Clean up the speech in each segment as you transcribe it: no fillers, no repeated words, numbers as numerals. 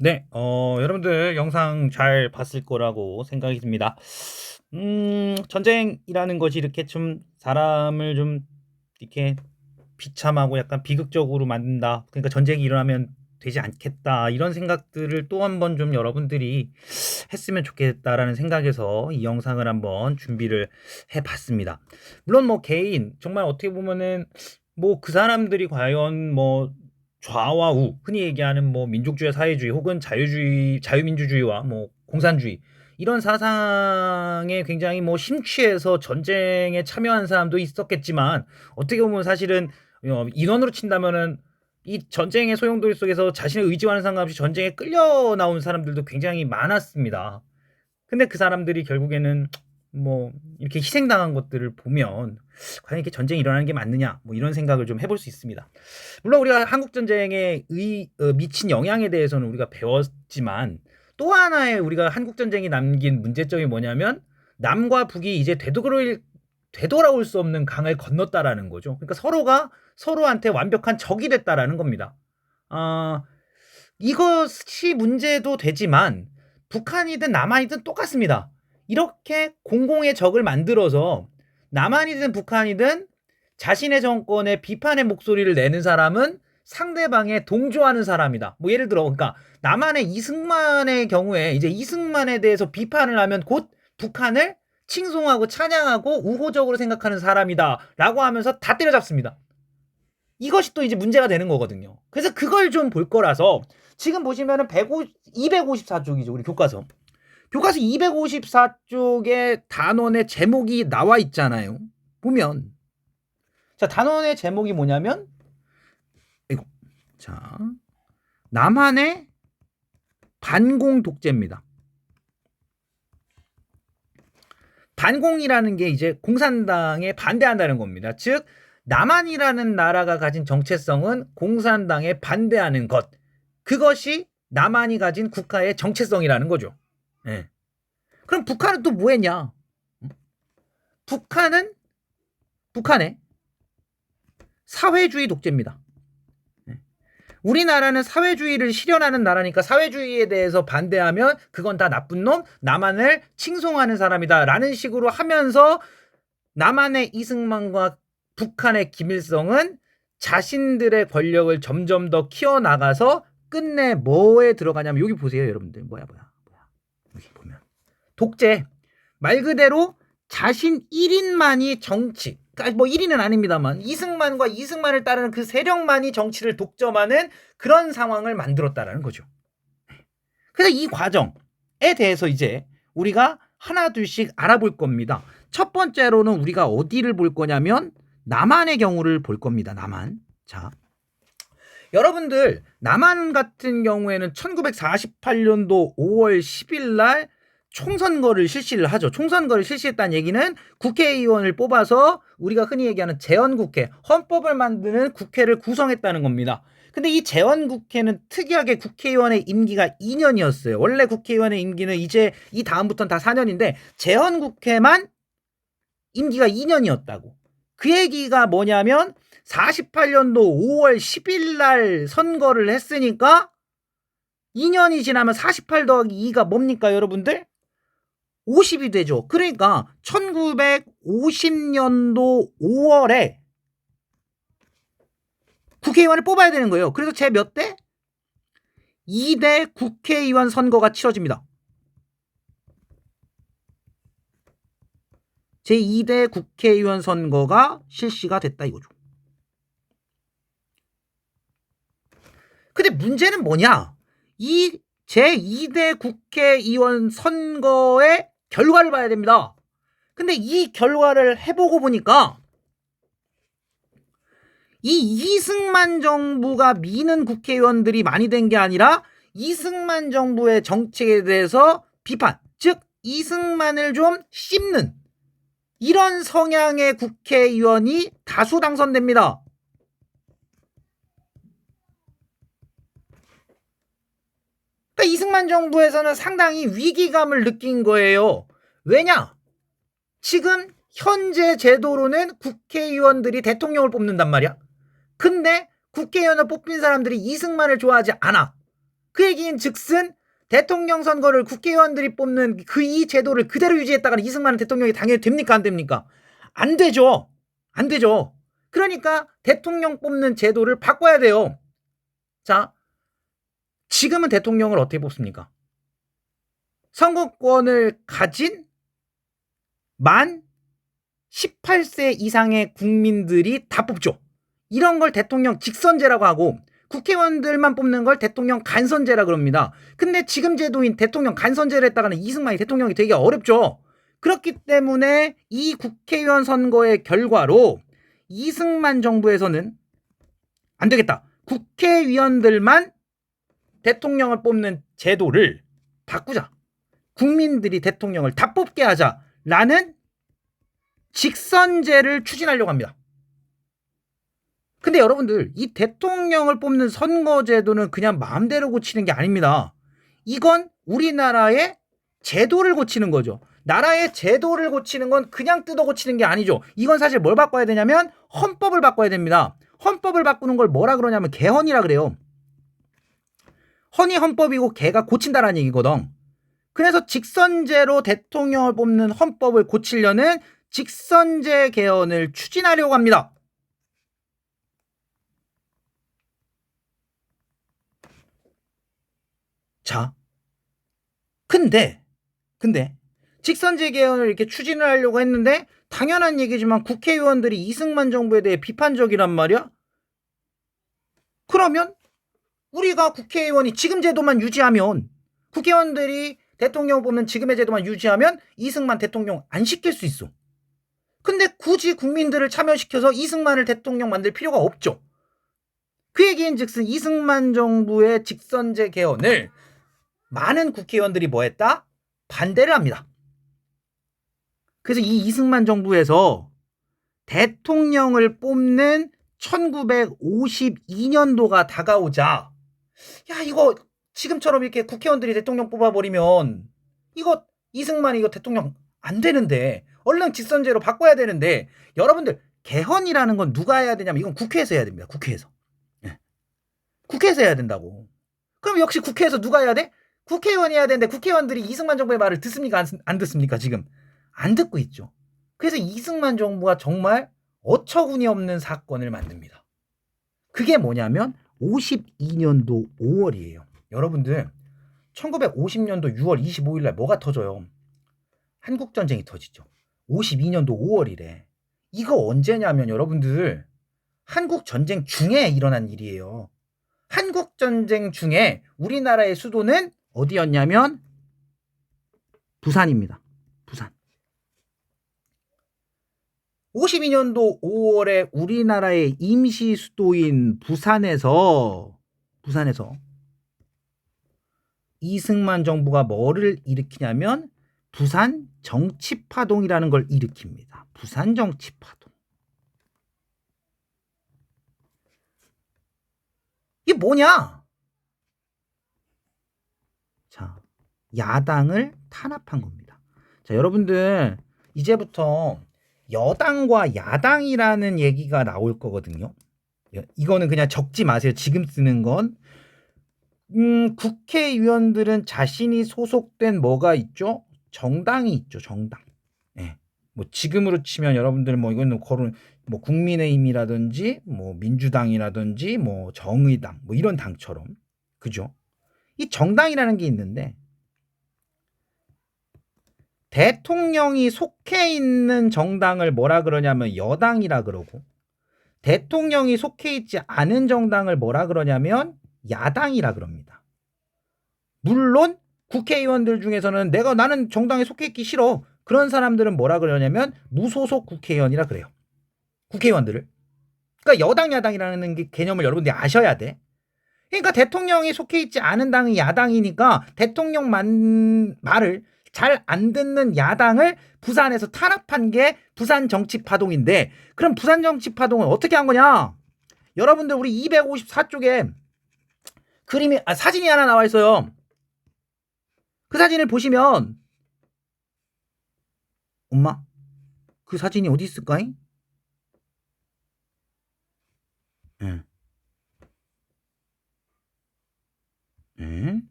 네, 여러분들 영상 잘 봤을 거라고 생각이 듭니다. 전쟁이라는 것이 이렇게 좀 사람을 좀 이렇게 비참하고 약간 비극적으로 만든다. 그러니까 전쟁이 일어나면 되지 않겠다. 이런 생각들을 또 한 번 좀 여러분들이 했으면 좋겠다라는 생각에서 이 영상을 한번 준비를 해 봤습니다. 물론 뭐 개인, 정말 어떻게 보면은 뭐 그 사람들이 과연 뭐 좌와 우, 흔히 얘기하는 뭐 민족주의, 사회주의 혹은 자유주의, 자유민주주의와 뭐 공산주의 이런 사상에 굉장히 뭐 심취해서 전쟁에 참여한 사람도 있었겠지만 어떻게 보면 사실은 인원으로 친다면은 이 전쟁의 소용돌이 속에서 자신의 의지와는 상관없이 전쟁에 끌려 나온 사람들도 굉장히 많았습니다. 근데 그 사람들이 결국에는 뭐 이렇게 희생당한 것들을 보면 과연 이렇게 전쟁이 일어나는 게 맞느냐 뭐 이런 생각을 좀 해볼 수 있습니다. 물론 우리가 한국 전쟁에 미친 영향에 대해서는 우리가 배웠지만 또 하나의 우리가 한국 전쟁이 남긴 문제점이 뭐냐면 남과 북이 이제 되돌아올 수 없는 강을 건넜다라는 거죠. 그러니까 서로가 서로한테 완벽한 적이 됐다라는 겁니다. 아, 이것이 문제도 되지만 북한이든 남한이든 똑같습니다. 이렇게 공공의 적을 만들어서 남한이든 북한이든 자신의 정권에 비판의 목소리를 내는 사람은 상대방에 동조하는 사람이다. 뭐 예를 들어 그러니까 남한의 이승만의 경우에 이제 이승만에 대해서 비판을 하면 곧 북한을 칭송하고 찬양하고 우호적으로 생각하는 사람이다라고 하면서 다 때려잡습니다. 이것이 또 이제 문제가 되는 거거든요. 그래서 그걸 좀 볼 거라서 지금 보시면은 254쪽이죠. 우리 교과서. 교과서 254쪽에 단원의 제목이 나와 있잖아요. 보면 자, 단원의 제목이 뭐냐면 이거. 자, 남한의 반공 독재입니다. 반공이라는 게 이제 공산당에 반대한다는 겁니다. 즉 남한이라는 나라가 가진 정체성은 공산당에 반대하는 것. 그것이 남한이 가진 국가의 정체성이라는 거죠. 예. 그럼 북한은 또 뭐 했냐? 북한은 북한의 사회주의 독재입니다. 예. 우리나라는 사회주의를 실현하는 나라니까 사회주의에 대해서 반대하면 그건 다 나쁜 놈, 남한을 칭송하는 사람이다라는 식으로 하면서 남한의 이승만과 북한의 김일성은 자신들의 권력을 점점 더 키워나가서 끝내 뭐에 들어가냐면 여기 보세요 여러분들 뭐야 여기 보면 독재 말 그대로 자신 1인만이 정치 그러니까 뭐 1인은 아닙니다만 이승만과 이승만을 따르는 그 세력만이 정치를 독점하는 그런 상황을 만들었다라는 거죠. 그래서 이 과정에 대해서 이제 우리가 하나 둘씩 알아볼 겁니다. 첫 번째로는 우리가 어디를 볼 거냐면 남한의 경우를 볼 겁니다. 남한. 자, 여러분들 남한 같은 경우에는 1948년도 5월 10일 날 총선거를 실시를 하죠. 총선거를 실시했다는 얘기는 국회의원을 뽑아서 우리가 흔히 얘기하는 재헌국회, 헌법을 만드는 국회를 구성했다는 겁니다. 근데 이 재헌국회는 특이하게 국회의원의 임기가 2년이었어요. 원래 국회의원의 임기는 이제 이 다음부터는 다 4년인데 재헌국회만 임기가 2년이었다고. 그 얘기가 뭐냐면 48년도 5월 10일 날 선거를 했으니까 2년이 지나면 48 더하기 2가 뭡니까 여러분들? 50이 되죠. 그러니까 1950년도 5월에 국회의원을 뽑아야 되는 거예요. 그래서 제 몇 대? 2대 국회의원 선거가 치러집니다. 제2대 국회의원 선거가 실시가 됐다 이거죠. 근데 문제는 뭐냐? 이 제2대 국회의원 선거의 결과를 봐야 됩니다. 근데 이 결과를 해보고 보니까 이 이승만 정부가 미는 국회의원들이 많이 된 게 아니라 이승만 정부의 정책에 대해서 비판, 즉 이승만을 좀 씹는 이런 성향의 국회의원이 다수 당선됩니다. 그러니까 이승만 정부에서는 상당히 위기감을 느낀 거예요. 왜냐? 지금 현재 제도로는 국회의원들이 대통령을 뽑는단 말이야. 근데 국회의원을 뽑힌 사람들이 이승만을 좋아하지 않아. 그 얘기인 즉슨 대통령 선거를 국회의원들이 뽑는 그 이 제도를 그대로 유지했다가는 이승만 대통령이 당연히 됩니까? 안 됩니까? 안 되죠. 안 되죠. 그러니까 대통령 뽑는 제도를 바꿔야 돼요. 자, 지금은 대통령을 어떻게 뽑습니까? 선거권을 가진 만 18세 이상의 국민들이 다 뽑죠. 이런 걸 대통령 직선제라고 하고 국회의원들만 뽑는 걸 대통령 간선제라 그럽니다. 근데 지금 제도인 대통령 간선제를 했다가는 이승만이 대통령이 되기 어렵죠. 그렇기 때문에 이 국회의원 선거의 결과로 이승만 정부에서는 안 되겠다. 국회의원들만 대통령을 뽑는 제도를 바꾸자. 국민들이 대통령을 다 뽑게 하자라는 직선제를 추진하려고 합니다. 근데 여러분들, 이 대통령을 뽑는 선거제도는 그냥 마음대로 고치는 게 아닙니다. 이건 우리나라의 제도를 고치는 거죠. 나라의 제도를 고치는 건 그냥 뜯어 고치는 게 아니죠. 이건 사실 뭘 바꿔야 되냐면 헌법을 바꿔야 됩니다. 헌법을 바꾸는 걸 뭐라 그러냐면 개헌이라 그래요. 헌이 헌법이고 개가 고친다라는 얘기거든. 그래서 직선제로 대통령을 뽑는 헌법을 고치려는 직선제 개헌을 추진하려고 합니다. 자, 근데 직선제 개헌을 이렇게 추진을 하려고 했는데 당연한 얘기지만 국회의원들이 이승만 정부에 대해 비판적이란 말이야? 그러면 우리가 국회의원이 지금 제도만 유지하면, 국회의원들이 대통령 뽑는 지금의 제도만 유지하면 이승만 대통령 안 시킬 수 있어. 근데 굳이 국민들을 참여시켜서 이승만을 대통령 만들 필요가 없죠. 그 얘기인 즉슨 이승만 정부의 직선제 개헌을 많은 국회의원들이 뭐 했다? 반대를 합니다. 그래서 이 이승만 정부에서 대통령을 뽑는 1952년도가 다가오자, 야, 이거 지금처럼 이렇게 국회의원들이 대통령 뽑아버리면 이거 이승만 이거 대통령 안 되는데, 얼른 직선제로 바꿔야 되는데, 여러분들 개헌이라는 건 누가 해야 되냐면 이건 국회에서 해야 됩니다. 국회에서. 네. 국회에서 해야 된다고. 그럼 역시 국회에서 누가 해야 돼? 국회의원이 해야 되는데 국회의원들이 이승만 정부의 말을 듣습니까? 안 듣습니까? 지금 안 듣고 있죠. 그래서 이승만 정부가 정말 어처구니 없는 사건을 만듭니다. 그게 뭐냐면 52년도 5월이에요. 여러분들 1950년도 6월 25일 날 뭐가 터져요? 한국전쟁이 터지죠. 52년도 5월이래. 이거 언제냐면 여러분들 한국전쟁 중에 일어난 일이에요. 한국전쟁 중에 우리나라의 수도는 어디였냐면 부산입니다. 부산. 52년도 5월에 우리나라의 임시 수도인 부산에서 이승만 정부가 뭐를 일으키냐면 부산 정치파동이라는 걸 일으킵니다. 부산 정치파동. 이게 뭐냐? 자, 야당을 탄압한 겁니다. 자, 여러분들 이제부터 여당과 야당이라는 얘기가 나올 거거든요. 이거는 그냥 적지 마세요. 지금 쓰는 건. 국회의원들은 자신이 소속된 뭐가 있죠? 정당이 있죠. 정당. 예. 뭐 지금으로 치면 여러분들 뭐 이거는 거론 뭐 국민의힘이라든지 뭐 민주당이라든지 뭐 정의당 뭐 이런 당처럼, 그죠? 이 정당이라는 게 있는데 대통령이 속해 있는 정당을 뭐라 그러냐면 여당이라 그러고, 대통령이 속해 있지 않은 정당을 뭐라 그러냐면 야당이라 그럽니다. 물론 국회의원들 중에서는 나는 정당에 속해 있기 싫어, 그런 사람들은 뭐라 그러냐면 무소속 국회의원이라 그래요. 국회의원들을. 그러니까 여당 야당이라는 게 개념을 여러분들이 아셔야 돼. 그러니까 대통령이 속해 있지 않은 당이 야당이니까 대통령 말을 잘 안 듣는 야당을 부산에서 탄압한 게 부산 정치파동인데, 그럼 부산 정치파동은 어떻게 한 거냐? 여러분들 우리 254쪽에 사진이 하나 나와 있어요. 그 사진을 보시면, 엄마, 그 사진이 어디 있을까잉? 응.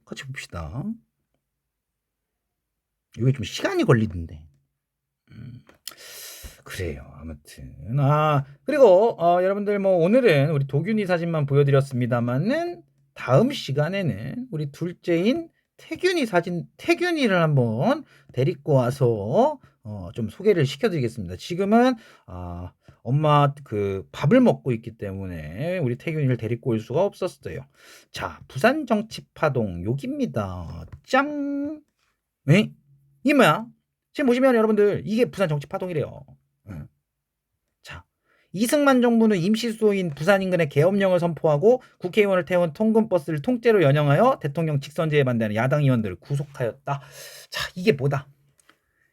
같이 봅시다. 이게 좀 시간이 걸리던데. 그래요. 아무튼 그리고 여러분들 뭐 오늘은 우리 도균이 사진만 보여드렸습니다만은 다음 시간에는 우리 둘째인 태균이를 한번 데리고 와서 좀 소개를 시켜드리겠습니다. 지금은 엄마 그 밥을 먹고 있기 때문에 우리 태균이를 데리고 올 수가 없었어요. 자, 부산 정치 파동 여기입니다. 짱! 에? 이게 뭐야? 지금 보시면 여러분들 이게 부산 정치 파동이래요. 자, 이승만 정부는 임시수도인 부산 인근에 계엄령을 선포하고 국회의원을 태운 통근버스를 통째로 연영하여 대통령 직선제에 반대하는 야당 의원들을 구속하였다. 자, 이게 뭐다?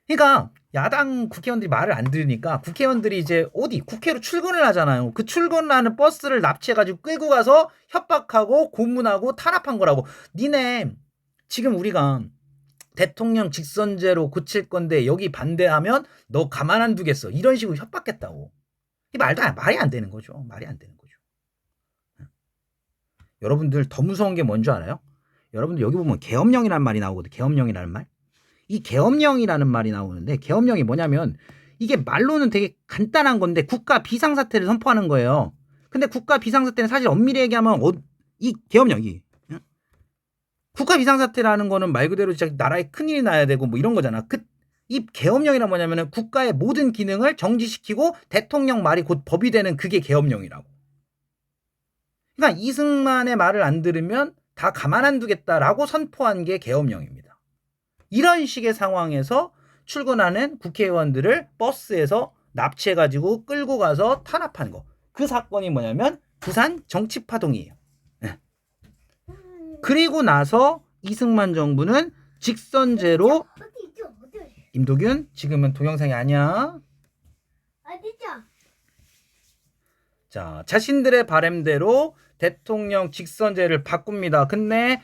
그러니까 야당 국회의원들이 말을 안 들으니까 국회의원들이 이제 국회로 출근을 하잖아요. 그 출근하는 버스를 납치해가지고 끌고 가서 협박하고 고문하고 탄압한 거라고. 니네 지금 우리가 대통령 직선제로 고칠 건데 여기 반대하면 너 가만 안 두겠어. 이런 식으로 협박했다고. 이 말이 안 되는 거죠. 말이 안 되는 거죠. 여러분들 더 무서운 게 뭔지 알아요? 여러분들 여기 보면 계엄령이라는 말이 나오거든. 계엄령이라는 말. 이 계엄령이라는 말이 나오는데 계엄령이 뭐냐면 이게 말로는 되게 간단한 건데 국가 비상사태를 선포하는 거예요. 근데 국가 비상사태는 사실 엄밀히 얘기하면 이 계엄령이 국가 비상사태라는 거는 말 그대로 진짜 나라에 큰일이 나야 되고 뭐 이런 거잖아. 이 계엄령이란 뭐냐면은 국가의 모든 기능을 정지시키고 대통령 말이 곧 법이 되는 그게 계엄령이라고. 그러니까 이승만의 말을 안 들으면 다 가만 안 두겠다라고 선포한 게 계엄령입니다. 이런 식의 상황에서 출근하는 국회의원들을 버스에서 납치해가지고 끌고 가서 탄압한 거. 그 사건이 뭐냐면 부산 정치파동이에요. 그리고 나서 이승만 정부는 직선제로 임도균 지금은 동영상이 아니야. 자, 자신들의 바램대로 대통령 직선제를 바꿉니다. 근데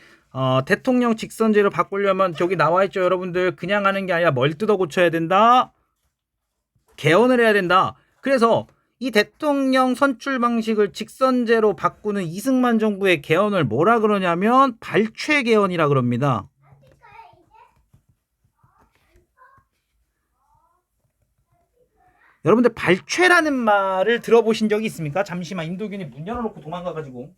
대통령 직선제로 바꾸려면 저기 나와 있죠, 여러분들. 그냥 하는 게 아니라 뭘 뜯어 고쳐야 된다. 개헌을 해야 된다. 그래서 이 대통령 선출 방식을 직선제로 바꾸는 이승만 정부의 개헌을 뭐라 그러냐면 발췌 개헌이라 그럽니다. 여러분들 발췌라는 말을 들어보신 적이 있습니까? 잠시만, 임도균이 문 열어놓고 도망가가지고.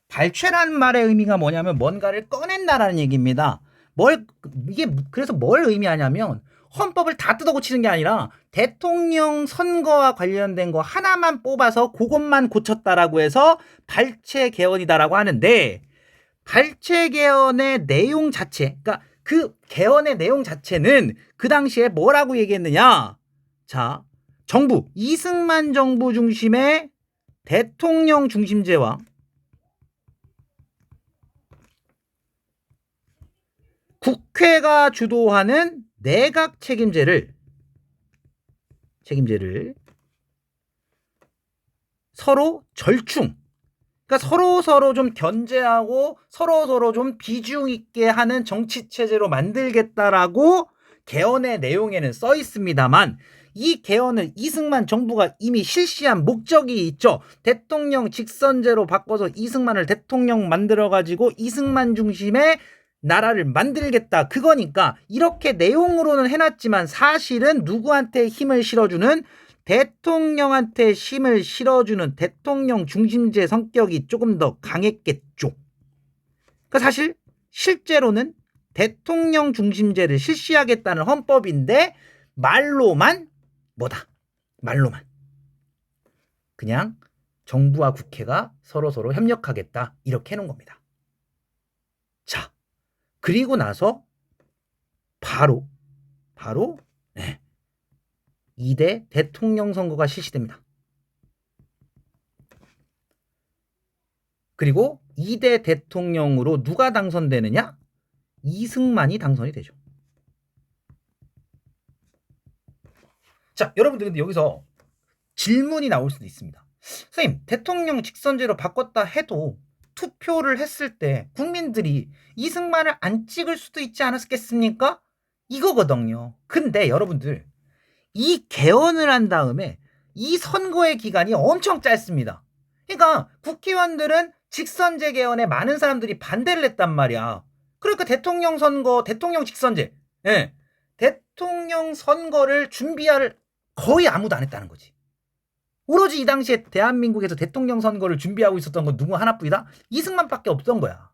발췌라는 말의 의미가 뭐냐면 뭔가를 꺼낸다라는 얘기입니다. 그래서 뭘 의미하냐면 헌법을 다 뜯어고치는 게 아니라 대통령 선거와 관련된 거 하나만 뽑아서 그것만 고쳤다라고 해서 발췌 개헌이다라고 하는데, 발췌 개헌의 내용 자체, 그러니까 그 개헌의 내용 자체는 그 당시에 뭐라고 얘기했느냐? 자, 이승만 정부 중심의 대통령 중심제와 국회가 주도하는 내각 책임제를 서로 절충, 그러니까 서로 좀 견제하고 서로 좀 비중 있게 하는 정치 체제로 만들겠다라고 개헌의 내용에는 써 있습니다만, 이 개헌은 이승만 정부가 이미 실시한 목적이 있죠. 대통령 직선제로 바꿔서 이승만을 대통령 만들어가지고 이승만 중심의 나라를 만들겠다, 그거니까 이렇게 내용으로는 해놨지만 사실은 누구한테 힘을 실어주는, 대통령한테 힘을 실어주는 대통령 중심제 성격이 조금 더 강했겠죠. 그러니까 사실 실제로는 대통령 중심제를 실시하겠다는 헌법인데 말로만 그냥 정부와 국회가 서로 협력하겠다 이렇게 해놓은 겁니다. 자, 그리고 나서 바로 2대 대통령 선거가 실시됩니다. 그리고 2대 대통령으로 누가 당선되느냐? 이승만이 당선이 되죠. 자, 여러분들 근데 여기서 질문이 나올 수도 있습니다. 선생님, 대통령 직선제로 바꿨다 해도 투표를 했을 때 국민들이 이승만을 안 찍을 수도 있지 않았겠습니까? 이거거든요. 근데 여러분들 이 개헌을 한 다음에 이 선거의 기간이 엄청 짧습니다. 그러니까 국회의원들은 직선제 개헌에 많은 사람들이 반대를 했단 말이야. 그러니까 대통령 선거, 대통령 직선제, 예, 대통령 선거를 준비할 거의 아무도 안 했다는 거지. 오로지 이 당시에 대한민국에서 대통령 선거를 준비하고 있었던 건 누구 하나뿐이다? 이승만밖에 없던 거야.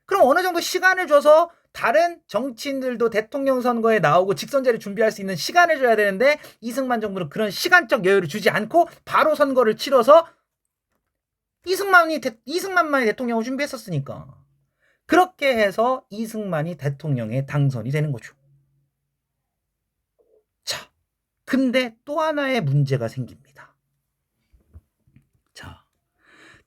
그럼 어느 정도 시간을 줘서 다른 정치인들도 대통령 선거에 나오고 직선제를 준비할 수 있는 시간을 줘야 되는데 이승만 정부는 그런 시간적 여유를 주지 않고 바로 선거를 치러서 이승만만이 대통령을 준비했었으니까. 그렇게 해서 이승만이 대통령에 당선이 되는 거죠. 자, 근데 또 하나의 문제가 생깁니다. 자,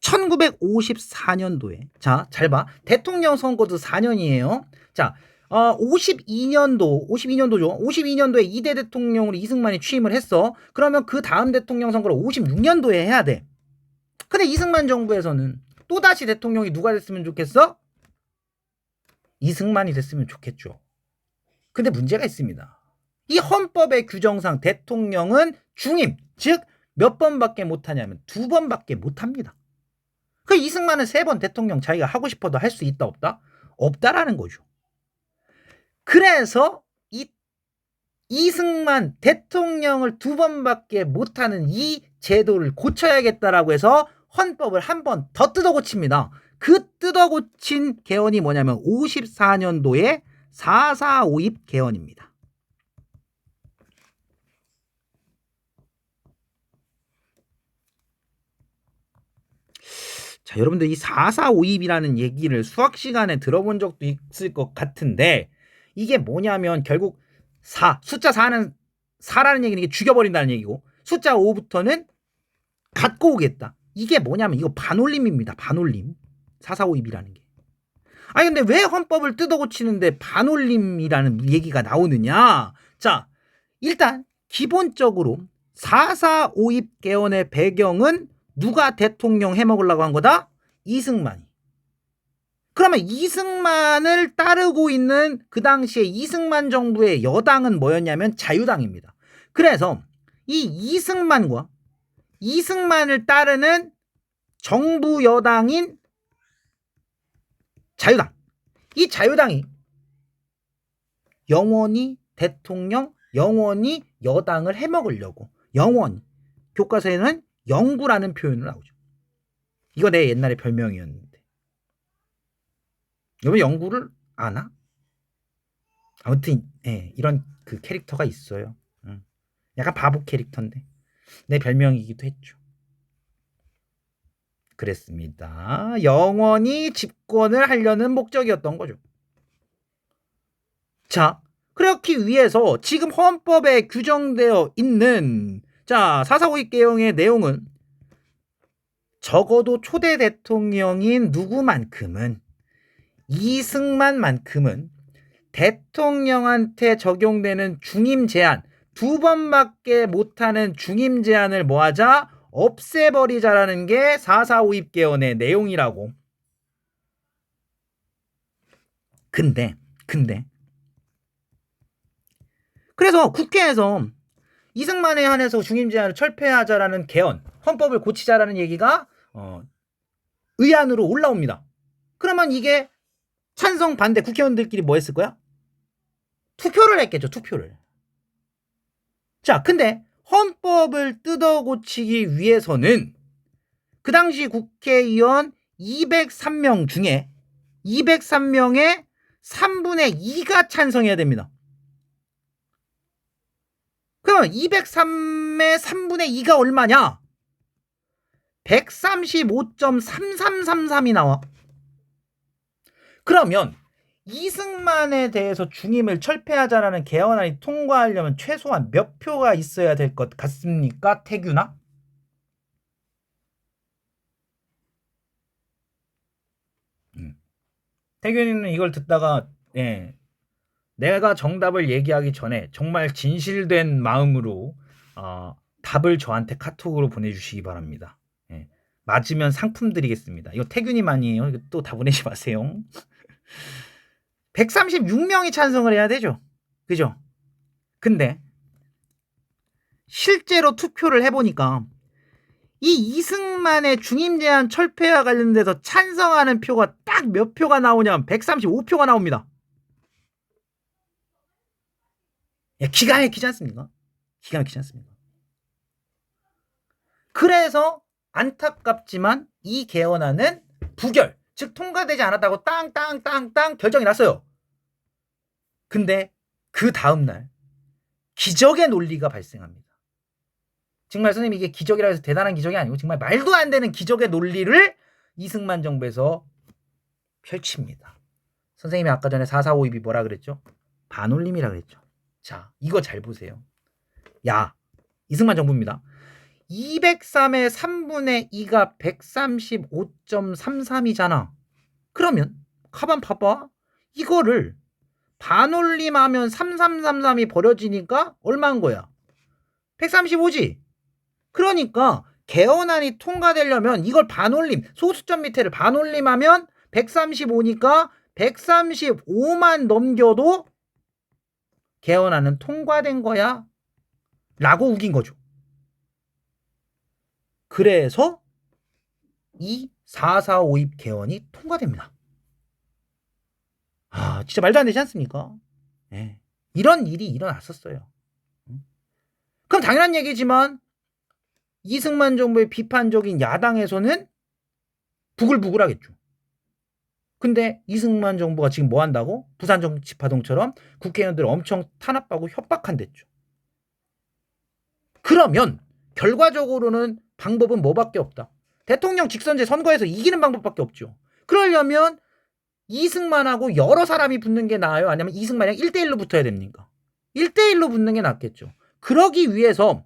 1954년도에, 자, 잘 봐. 대통령 선거도 4년이에요. 자, 52년도죠. 52년도에 2대 대통령으로 이승만이 취임을 했어. 그러면 그 다음 대통령 선거를 56년도에 해야 돼. 근데 이승만 정부에서는 또다시 대통령이 누가 됐으면 좋겠어? 이승만이 됐으면 좋겠죠. 근데 문제가 있습니다. 이 헌법의 규정상 대통령은 중임, 즉 몇 번밖에 못하냐면 2번밖에 못합니다. 그 이승만은 3번 대통령 자기가 하고 싶어도 할 수 있다 없다? 없다라는 거죠. 그래서 이승만 대통령을 2번밖에 못하는 이 제도를 고쳐야겠다라고 해서 헌법을 한 번 더 뜯어고칩니다. 그 뜯어고친 개헌이 뭐냐면 54년도에 4.4.5입 개헌입니다. 자, 여러분들 이 4.4.5입이라는 얘기를 수학 시간에 들어본 적도 있을 것 같은데 이게 뭐냐면 결국 숫자 4는 4라는 얘기는 이게 죽여버린다는 얘기고 숫자 5부터는 갖고 오겠다. 이게 뭐냐면 이거 반올림입니다. 반올림. 4.4.5입이라는 게. 아니 근데 왜 헌법을 뜯어고치는데 반올림이라는 얘기가 나오느냐? 자, 일단 기본적으로 4.4.5입 개헌의 배경은 누가 대통령 해먹으려고 한 거다? 이승만이. 그러면 이승만을 따르고 있는 그 당시에 이승만 정부의 여당은 뭐였냐면 자유당입니다. 그래서 이 이승만을 따르는 정부 여당인 자유당. 이 자유당이 영원히 대통령, 영원히 여당을 해먹으려고 영원히 교과서에는 영구라는 표현을 나오죠. 이거 내 옛날에 별명이었는데. 여러분 영구를 아나? 아무튼 이런 그 캐릭터가 있어요. 약간 바보 캐릭터인데 내 별명이기도 했죠. 그랬습니다. 영원히 집권을 하려는 목적이었던 거죠. 자, 그렇기 위해서 지금 헌법에 규정되어 있는 4.4.5입 개헌의 내용은 적어도 초대 대통령인 누구만큼은 이승만만큼은 대통령한테 적용되는 중임 제한 2번밖에 못하는 중임 제한을 뭐하자? 없애버리자라는 게 4.4.5입 개헌의 내용이라고. 근데 그래서 국회에서 이승만에 한해서 중임 제한을 철폐하자라는 개헌, 헌법을 고치자라는 얘기가 의안으로 올라옵니다. 그러면 이게 찬성 반대 국회의원들끼리 뭐 했을 거야? 투표를 했겠죠. 투표를. 자, 근데 헌법을 뜯어고치기 위해서는 그 당시 국회의원 203명 중에 203명의 3분의 2가 찬성해야 됩니다. 그러면 203의 3분의 2가 얼마냐? 135.3333이 나와. 그러면 이승만에 대해서 중임을 철폐하자라는 개헌안이 통과하려면 최소한 몇 표가 있어야 될 것 같습니까? 태규나? 태균이는 이걸 듣다가 내가 정답을 얘기하기 전에 정말 진실된 마음으로 답을 저한테 카톡으로 보내주시기 바랍니다. 맞으면 상품 드리겠습니다. 이거 태균이만이에요. 이거 또 다 보내지 마세요. 136명이 찬성을 해야 되죠. 그죠? 근데 실제로 투표를 해보니까 이 이승만의 중임 제한 철폐와 관련돼서 찬성하는 표가 딱 몇 표가 나오냐면 135표가 나옵니다. 야, 기가 막히지 않습니까? 기가 막히지 않습니까? 그래서 안타깝지만 이 개헌안은 부결, 즉 통과되지 않았다고 땅땅땅땅 결정이 났어요. 근데 그 다음날 기적의 논리가 발생합니다. 정말 선생님 이게 기적이라 해서 대단한 기적이 아니고 정말 말도 안 되는 기적의 논리를 이승만 정부에서 펼칩니다. 선생님이 아까 전에 4.4.5입이 뭐라 그랬죠? 반올림이라 그랬죠. 자, 이거 잘 보세요. 야, 이승만 정부입니다. 203의 3분의 2가 135.33이잖아. 그러면 가만 봐봐. 이거를 반올림하면 3333이 버려지니까 얼마인 거야? 135지. 그러니까 개헌안이 통과되려면 이걸 반올림, 소수점 밑에를 반올림하면 135니까 135만 넘겨도 개헌안은 통과된 거야 라고 우긴 거죠. 그래서 이 4.4.5입 개헌이 통과됩니다. 아, 진짜 말도 안 되지 않습니까? 네. 이런 일이 일어났었어요. 그럼 당연한 얘기지만 이승만 정부의 비판적인 야당에서는 부글부글 하겠죠. 근데 이승만 정부가 지금 뭐 한다고? 부산 정치파동처럼 국회의원들 엄청 탄압하고 협박한댔죠. 그러면 결과적으로는 방법은 뭐밖에 없다. 대통령 직선제 선거에서 이기는 방법밖에 없죠. 그러려면 이승만하고 여러 사람이 붙는 게 나아요? 아니면 이승만이랑 1대1로 붙어야 됩니까? 1대1로 붙는 게 낫겠죠. 그러기 위해서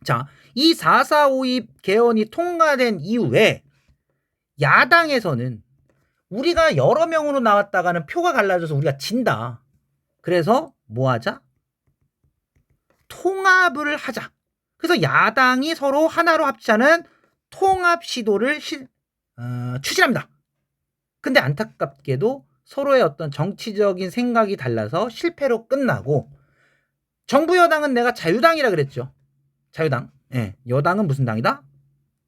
자, 이 4.4.5입 개헌이 통과된 이후에 야당에서는 우리가 여러 명으로 나왔다가는 표가 갈라져서 우리가 진다. 그래서 뭐 하자? 통합을 하자. 그래서 야당이 서로 하나로 합치자는 통합 시도를 추진합니다. 근데 안타깝게도 서로의 어떤 정치적인 생각이 달라서 실패로 끝나고 정부 여당은 내가 자유당이라 그랬죠. 자유당. 예, 여당은 무슨 당이다?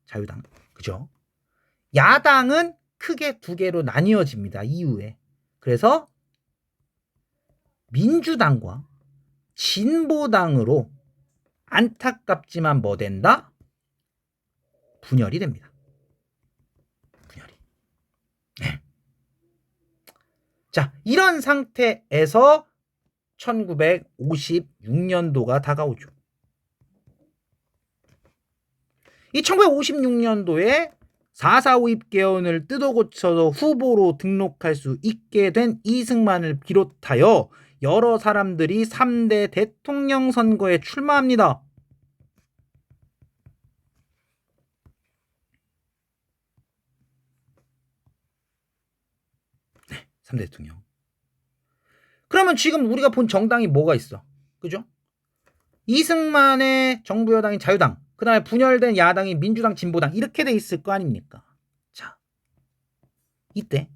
자유당. 그죠? 야당은 크게 두 개로 나뉘어집니다. 이후에. 그래서 민주당과 진보당으로 안타깝지만 뭐 된다? 분열이 됩니다. 분열이. 네. 자, 이런 상태에서 1956년도가 다가오죠. 이 1956년도에 4.4.5입 개헌을 뜯어고쳐서 후보로 등록할 수 있게 된 이승만을 비롯하여 여러 사람들이 3대 대통령 선거에 출마합니다. 네, 3대 대통령. 그러면 지금 우리가 본 정당이 뭐가 있어? 그죠? 이승만의 정부 여당인 자유당, 그 다음에 분열된 야당이 민주당, 진보당 이렇게 돼 있을 거 아닙니까? 자, 이때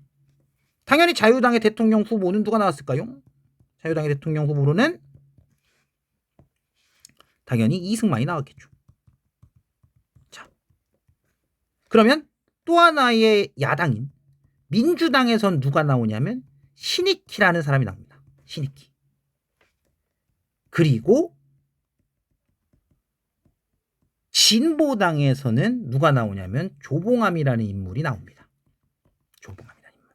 당연히 자유당의 대통령 후보는 누가 나왔을까요? 자유당의 대통령 후보로는 당연히 이승만이 나왔겠죠. 자, 그러면 또 하나의 야당인 민주당에선 누가 나오냐면 신익희라는 사람이 나옵니다. 신익희. 그리고 진보당에서는 누가 나오냐면 조봉암이라는 인물이 나옵니다. 조봉암이라는 인물.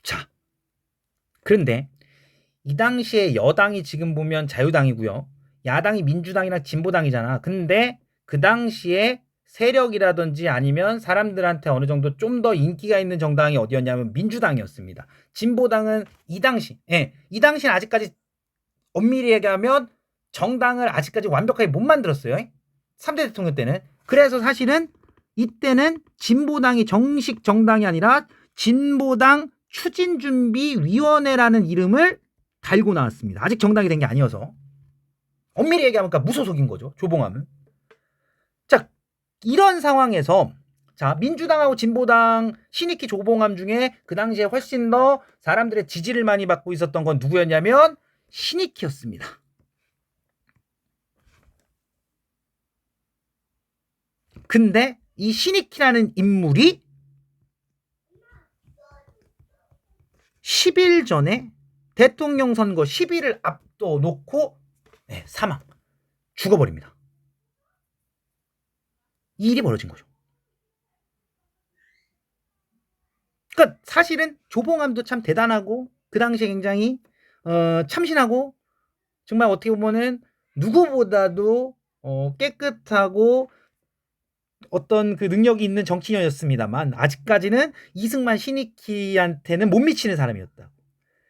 자, 그런데 이 당시에 여당이 지금 보면 자유당이고요. 야당이 민주당이랑 진보당이잖아. 근데 그 당시에 세력이라든지 아니면 사람들한테 어느 정도 좀 더 인기가 있는 정당이 어디였냐면 민주당이었습니다. 진보당은 이 당시는 아직까지 엄밀히 얘기하면 정당을 아직까지 완벽하게 못 만들었어요. 3대 대통령 때는. 그래서 사실은 이때는 진보당이 정식 정당이 아니라 진보당 추진준비위원회라는 이름을 달고 나왔습니다. 아직 정당이 된 게 아니어서. 엄밀히 얘기하면 무소속인 거죠. 조봉암은. 자, 이런 상황에서 자, 민주당하고 진보당 신익희 조봉암 중에 그 당시에 훨씬 더 사람들의 지지를 많이 받고 있었던 건 누구였냐면 신익희였습니다. 근데 이 신익희라는 인물이 10일 전에 대통령 선거 10일을 앞둬놓고 사망, 죽어버립니다. 이 일이 벌어진 거죠. 그러니까 사실은 조봉암도 참 대단하고 그 당시에 굉장히 참신하고 정말 어떻게 보면은 누구보다도 깨끗하고 어떤 그 능력이 있는 정치인이었습니다만 아직까지는 이승만 신익희한테는 못 미치는 사람이었다.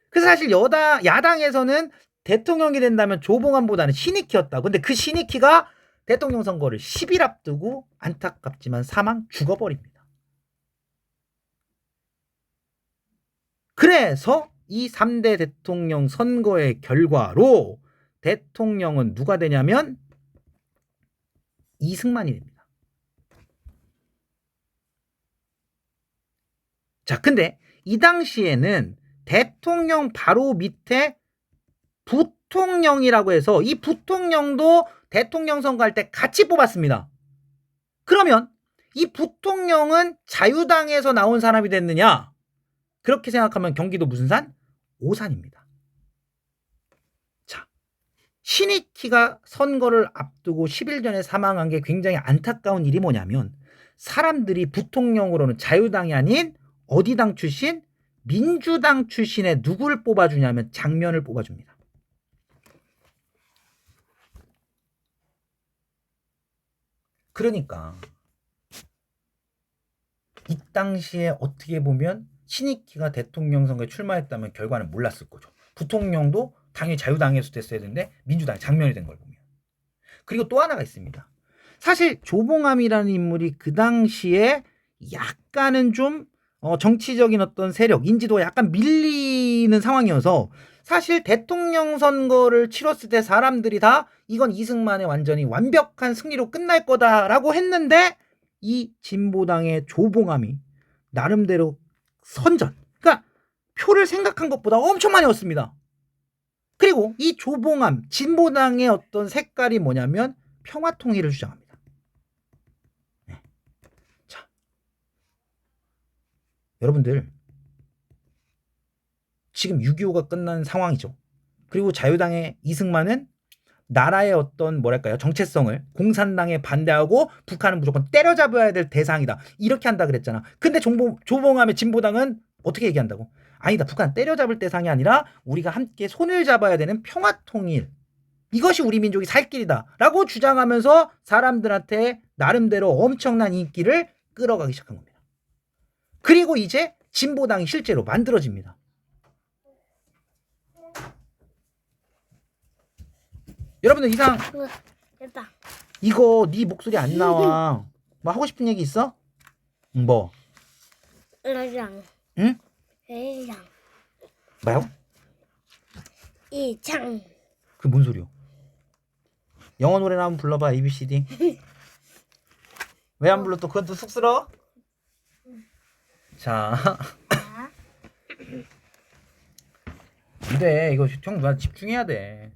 그래서 사실 야당에서는 대통령이 된다면 조봉암보다는 신익희였다. 근데 그 신익희가 대통령 선거를 10일 앞두고 안타깝지만 사망 죽어버립니다. 그래서 이 3대 대통령 선거의 결과로 대통령은 누가 되냐면 이승만이 됩니다. 자, 근데 이 당시에는 대통령 바로 밑에 부통령이라고 해서 이 부통령도 대통령 선거할 때 같이 뽑았습니다. 그러면 이 부통령은 자유당에서 나온 사람이 됐느냐? 그렇게 생각하면 경기도 무슨 산? 오산입니다. 자, 신익희가 선거를 앞두고 10일 전에 사망한 게 굉장히 안타까운 일이 뭐냐면 사람들이 부통령으로는 자유당이 아닌 어디 당 출신? 민주당 출신의 누구를 뽑아주냐면 장면을 뽑아줍니다. 그러니까 이 당시에 어떻게 보면 신익희가 대통령 선거에 출마했다면 결과는 몰랐을 거죠. 부통령도 당연히 자유당에서 됐어야 되는데 민주당이 장면이 된 걸 보면. 그리고 또 하나가 있습니다. 사실 조봉암이라는 인물이 그 당시에 약간은 좀 정치적인 어떤 세력, 인지도가 약간 밀리는 상황이어서 사실 대통령 선거를 치렀을 때 사람들이 다 이건 이승만의 완전히 완벽한 승리로 끝날 거다라고 했는데 이 진보당의 조봉암이 나름대로 선전, 그러니까 표를 생각한 것보다 엄청 많이 얻습니다. 그리고 이 조봉암, 진보당의 어떤 색깔이 뭐냐면 평화통일을 주장합니다. 네. 자, 여러분들 지금 6.25가 끝난 상황이죠. 그리고 자유당의 이승만은 나라의 어떤 뭐랄까요 정체성을 공산당에 반대하고 북한은 무조건 때려잡아야 될 대상이다 이렇게 한다 그랬잖아. 근데 조봉암의 진보당은 어떻게 얘기한다고? 아니다, 북한 때려잡을 대상이 아니라 우리가 함께 손을 잡아야 되는 평화통일, 이것이 우리 민족이 살 길이다 라고 주장하면서 사람들한테 나름대로 엄청난 인기를 끌어가기 시작한 겁니다. 그리고 이제 진보당이 실제로 만들어집니다. 여러분들 이상 됐다. 이거 네 목소리 안 나와. 뭐 하고 싶은 얘기 있어? 뭐? 이장. 응? 이장. 뭐요? 이장. 그 뭔 소리요? 영어 노래나 한번 불러봐. ABCD. 왜 안 불러? 또 그건 또 쑥스러워? 자, 이래 이거 형 누나 집중해야 돼.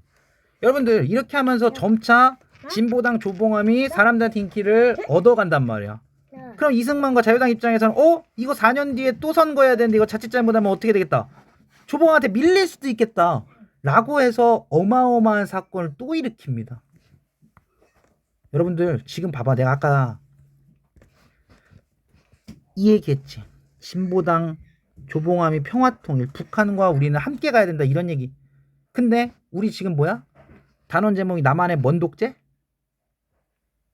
여러분들 이렇게 하면서 점차 진보당 조봉암이 사람들한테 인기를 얻어간단 말이야. 그럼 이승만과 자유당 입장에서는 이거 4년 뒤에 또 선거해야 되는데 이거 자칫 잘못하면 어떻게 되겠다. 조봉암한테 밀릴 수도 있겠다 라고 해서 어마어마한 사건을 또 일으킵니다. 여러분들 지금 봐봐, 내가 아까 이 얘기했지. 진보당 조봉암이 평화통일, 북한과 우리는 함께 가야 된다 이런 얘기. 근데 우리 지금 뭐야? 단원 제목이 나만의 먼 독재?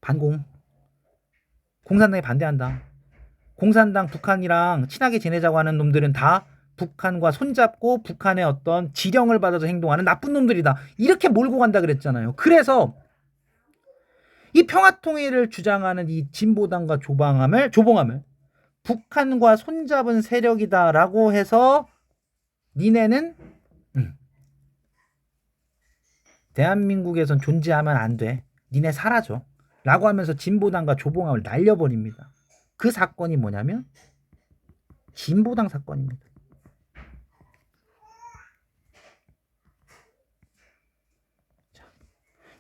반공. 공산당에 반대한다. 공산당 북한이랑 친하게 지내자고 하는 놈들은 다 북한과 손잡고 북한의 어떤 지령을 받아서 행동하는 나쁜 놈들이다. 이렇게 몰고 간다 그랬잖아요. 그래서 이 평화통일을 주장하는 이 진보당과 조봉암을 북한과 손잡은 세력이다라고 해서 니네는 대한민국에선 존재하면 안 돼. 니네 사라져. 라고 하면서 진보당과 조봉암을 날려버립니다. 그 사건이 뭐냐면 진보당 사건입니다. 자,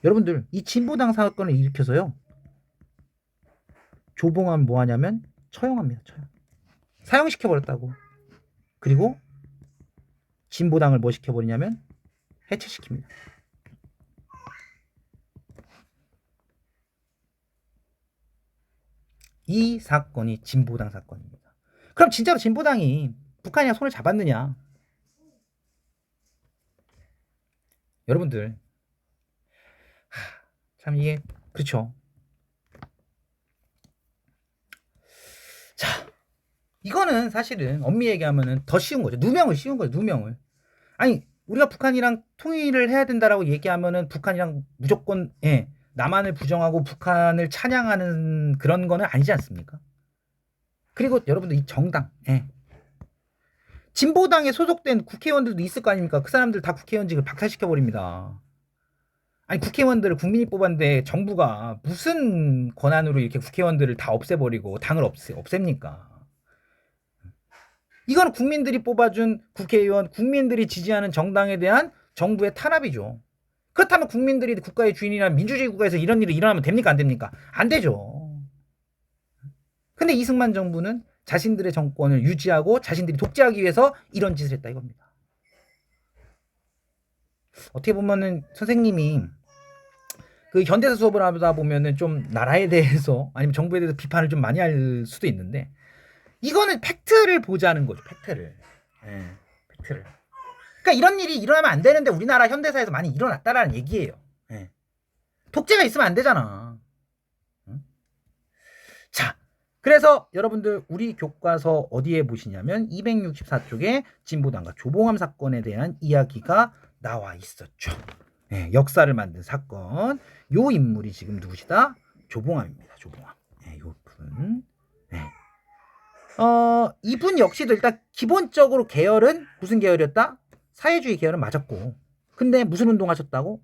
여러분들 이 진보당 사건을 일으켜서요. 조봉암 뭐 하냐면 처형합니다. 처형. 사형시켜 버렸다고. 그리고 진보당을 뭐 시켜 버리냐면 해체시킵니다. 이 사건이 진보당 사건입니다. 그럼 진짜로 진보당이 북한이랑 손을 잡았느냐? 여러분들 참 이게 그렇죠. 자, 이거는 사실은 엄밀히 얘기하면은 더 쉬운 거죠. 누명을 씌운 거죠. 누명을. 아니 우리가 북한이랑 통일을 해야 된다라고 얘기하면은 북한이랑 무조건 남한을 부정하고 북한을 찬양하는 그런 거는 아니지 않습니까? 그리고 여러분들 이 정당 진보당에 소속된 국회의원들도 있을 거 아닙니까? 그 사람들 다 국회의원직을 박탈시켜 버립니다. 아니 국회의원들을 국민이 뽑았는데 정부가 무슨 권한으로 이렇게 국회의원들을 다 없애버리고 당을 없앱니까? 이건 국민들이 뽑아준 국회의원, 국민들이 지지하는 정당에 대한 정부의 탄압이죠. 그렇다면 국민들이 국가의 주인이나 민주주의 국가에서 이런 일이 일어나면 됩니까? 안 됩니까? 안 되죠. 근데 이승만 정부는 자신들의 정권을 유지하고 자신들이 독재하기 위해서 이런 짓을 했다 이겁니다. 어떻게 보면은 선생님이 그 현대사 수업을 하다 보면은 좀 나라에 대해서 아니면 정부에 대해서 비판을 좀 많이 할 수도 있는데 이거는 팩트를 보자는 거죠. 팩트를. 팩트를. 그러니까 이런 일이 일어나면 안 되는데 우리나라 현대사에서 많이 일어났다라는 얘기예요. 독재가 있으면 안 되잖아. 응? 자, 그래서 여러분들 우리 교과서 어디에 보시냐면 264쪽에 진보당과 조봉암 사건에 대한 이야기가 나와 있었죠. 역사를 만든 사건. 요 인물이 지금 누구시다? 조봉암입니다. 조봉암. 요 분. 이분 역시도 일단 기본적으로 계열은 무슨 계열이었다? 사회주의 계열은 맞았고. 근데 무슨 운동 하셨다고?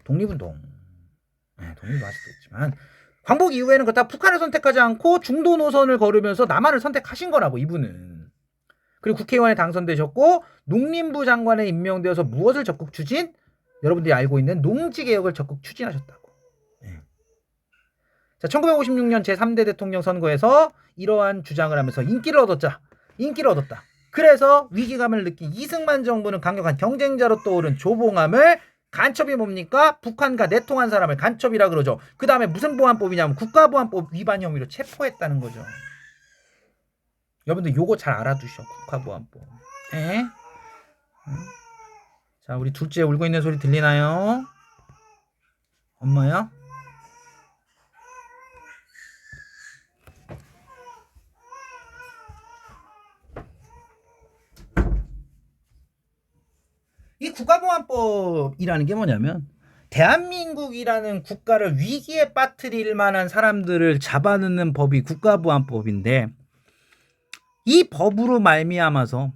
독립운동. 독립운동 하셨겠지만 광복 이후에는 그렇다 북한을 선택하지 않고 중도 노선을 걸으면서 남한을 선택하신 거라고 이분은. 그리고 국회의원에 당선되셨고 농림부 장관에 임명되어서 무엇을 적극 추진? 여러분들이 알고 있는 농지개혁을 적극 추진하셨다고. 자, 1956년 제3대 대통령 선거에서 이러한 주장을 하면서 인기를 얻었다. 그래서 위기감을 느낀 이승만 정부는 강력한 경쟁자로 떠오른 조봉암을 간첩이 뭡니까? 북한과 내통한 사람을 간첩이라 그러죠. 그 다음에 무슨 보안법이냐면 국가보안법 위반 혐의로 체포했다는 거죠. 여러분들 요거 잘 알아두셔. 국가보안법. 자, 우리 둘째 울고 있는 소리 들리나요? 엄마야? 이 국가보안법이라는 게 뭐냐면 대한민국이라는 국가를 위기에 빠뜨릴 만한 사람들을 잡아넣는 법이 국가보안법인데 이 법으로 말미암아서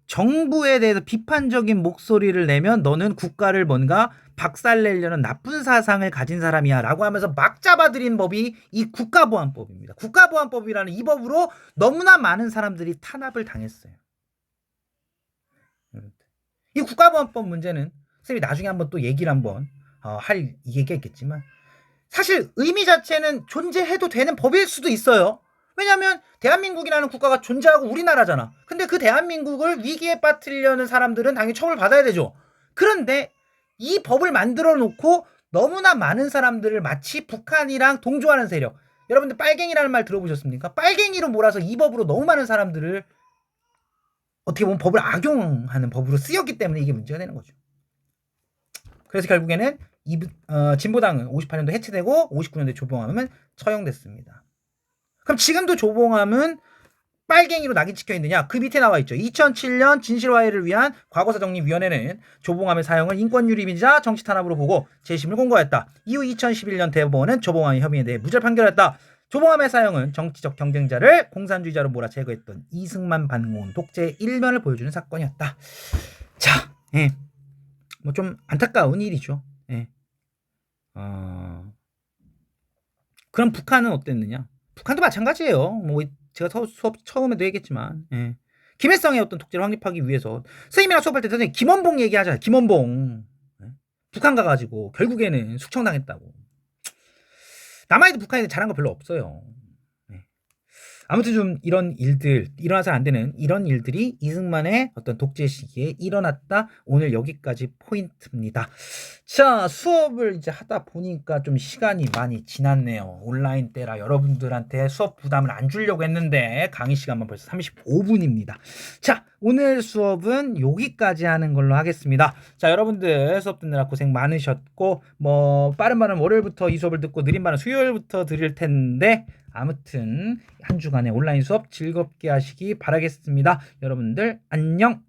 정부에 대해서 비판적인 목소리를 내면 너는 국가를 뭔가 박살내려는 나쁜 사상을 가진 사람이야 라고 하면서 막 잡아들인 법이 이 국가보안법입니다. 국가보안법이라는 이 법으로 너무나 많은 사람들이 탄압을 당했어요. 이 국가보안법 문제는 선생님이 나중에 한번 또 얘기를 한번 할 얘기가 있겠지만 사실 의미 자체는 존재해도 되는 법일 수도 있어요. 왜냐하면 대한민국이라는 국가가 존재하고 우리나라잖아. 근데 그 대한민국을 위기에 빠뜨리려는 사람들은 당연히 처벌받아야 되죠. 그런데 이 법을 만들어 놓고 너무나 많은 사람들을 마치 북한이랑 동조하는 세력, 여러분들 빨갱이라는 말 들어보셨습니까? 빨갱이로 몰아서 이 법으로 너무 많은 사람들을 어떻게 보면 법을 악용하는 법으로 쓰였기 때문에 이게 문제가 되는 거죠. 그래서 결국에는 진보당은 58년도 해체되고 59년도에 조봉암은 처형됐습니다. 그럼 지금도 조봉암은 빨갱이로 낙인 찍혀 있느냐? 그 밑에 나와 있죠. 2007년 진실화해를 위한 과거사정리위원회는 조봉암의 사형을 인권유린이자 정치탄압으로 보고 재심을 공고했다. 이후 2011년 대법원은 조봉암의 혐의에 대해 무죄 판결했다. 조봉암의 사형은 정치적 경쟁자를 공산주의자로 몰아 제거했던 이승만 반공은 독재의 일면을 보여주는 사건이었다. 자, 뭐 좀 안타까운 일이죠. 그럼 북한은 어땠느냐? 북한도 마찬가지예요. 뭐 제가 수업 처음에도 얘기했지만 김일성의 어떤 독재를 확립하기 위해서 선생님이랑 수업할 때 선생님 김원봉 얘기하잖아요. 김원봉 북한 가가지고 결국에는 숙청당했다고. 남아있는 북한이 잘한 거 별로 없어요. 아무튼 좀 이런 일들 일어나서 안 되는 이런 일들이 이승만의 어떤 독재 시기에 일어났다. 오늘 여기까지 포인트입니다. 자, 수업을 이제 하다 보니까 좀 시간이 많이 지났네요. 온라인 때라 여러분들한테 수업 부담을 안 주려고 했는데 강의 시간만 벌써 35분입니다. 자, 오늘 수업은 여기까지 하는 걸로 하겠습니다. 자, 여러분들 수업 듣느라 고생 많으셨고 뭐 빠른 발은 월요일부터 이 수업을 듣고 느린 발은 수요일부터 드릴 텐데 아무튼 한 주간의 온라인 수업 즐겁게 하시기 바라겠습니다. 여러분들 안녕.